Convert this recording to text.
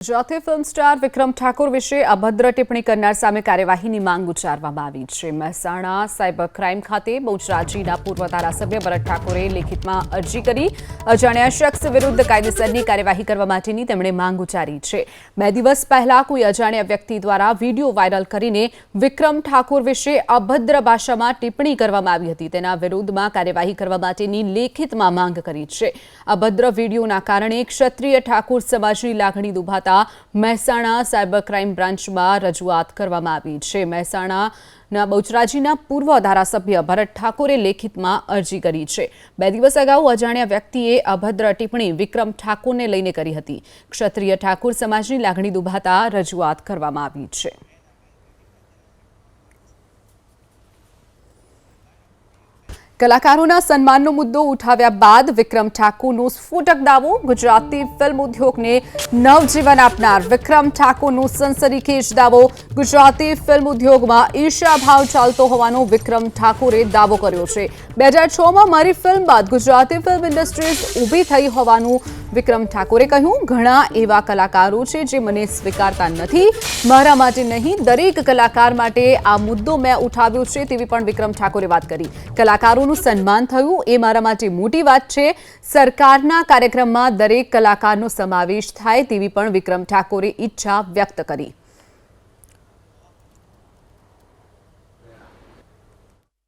Gujarati film star વિક્રમ ઠાકોર વિશે અભદ્ર ટિપ્પણી કરનાર સામે કાર્યવાહીની માંગ ઉચ્ચારવામાં આવી છે। મહેસાણા સાયબર ક્રાઇમ ખાતે બહુચરાજીના પૂર્વ ધારાસભ્ય ભરત ઠાકોરે લેખિતમાં અરજી કરી અજાણ્યા શખ્સ વિરુદ્ધ કાયદેસરની કાર્યવાહી કરવા માટેની તેમણે માંગ ઉચ્ચારી છે। 2 દિવસ પહેલા કોઈ અજાણ્યા વ્યક્તિ દ્વારા વિડીયો વાયરલ કરીને વિક્રમ ઠાકોર વિશે અભદ્ર ભાષામાં ટિપ્પણી કરવામાં આવી હતી। તેના વિરુદ્ધમાં કાર્યવાહી કરવા માટેની લેખિતમાં માંગ કરી છે। અભદ્ર વિડીયોના કારણે ક્ષત્રિય ઠાકોર સમાજની લાગણી દુભાતા મહેસાણા સાયબર ક્રાઇમ બ્રાન્ચમાં રજૂઆત કરવામાં આવી છે। મહેસાણાના બહુચરાજીના પૂર્વ ધારાસભ્ય ભરત ઠાકોરે લેખિતમાં અરજી કરી છે। 2 દિવસ અગાઉ અજાણ્યા વ્યક્તિએ અભદ્ર ટિપ્પણી વિક્રમ ઠાકોરને લઈને કરી હતી। ક્ષત્રિય ઠાકોર સમાજની લાગણી દુભાતા રજૂઆત કરવામાં આવી છે। કલાકારોના સન્માનનો મુદ્દો ઉઠાવ્યા બાદ વિક્રમ ઠાકોરનો સ્ફોટક દાવો। ગુજરાતી ફિલ્મ ઉદ્યોગને નવજીવન આપનાર વિક્રમ ઠાકોરનો સનસનીખેજ દાવો। ગુજરાતી ફિલ્મ ઉદ્યોગમાં ઈર્ષ્યાભાવ ચાલતો હોવાનો વિક્રમ ઠાકોરે દાવો કર્યો છે। 2006માં મારી ફિલ્મ બાદ ગુજરાતી ફિલ્મ ઇન્ડસ્ટ્રીઝ ઊભી થઈ હોવાનું વિક્રમ ઠાકોરે કહ્યું। ઘણા એવા કલાકારો છે જે મને સ્વીકારતા નથી, મારા માટે નહીં, દરેક કલાકાર માટે આ મુદ્દો મેં ઉઠાવ્યો છે તેવી પણ વિક્રમ ઠાકોરે વાત કરી। કલાકારોનું સન્માન થયું એ મારા માટે મોટી વાત છે। સરકારના કાર્યક્રમમાં દરેક કલાકારનો સમાવેશ થાય તેવી પણ વિક્રમ ઠાકોરે ઈચ્છા વ્યક્ત કરી।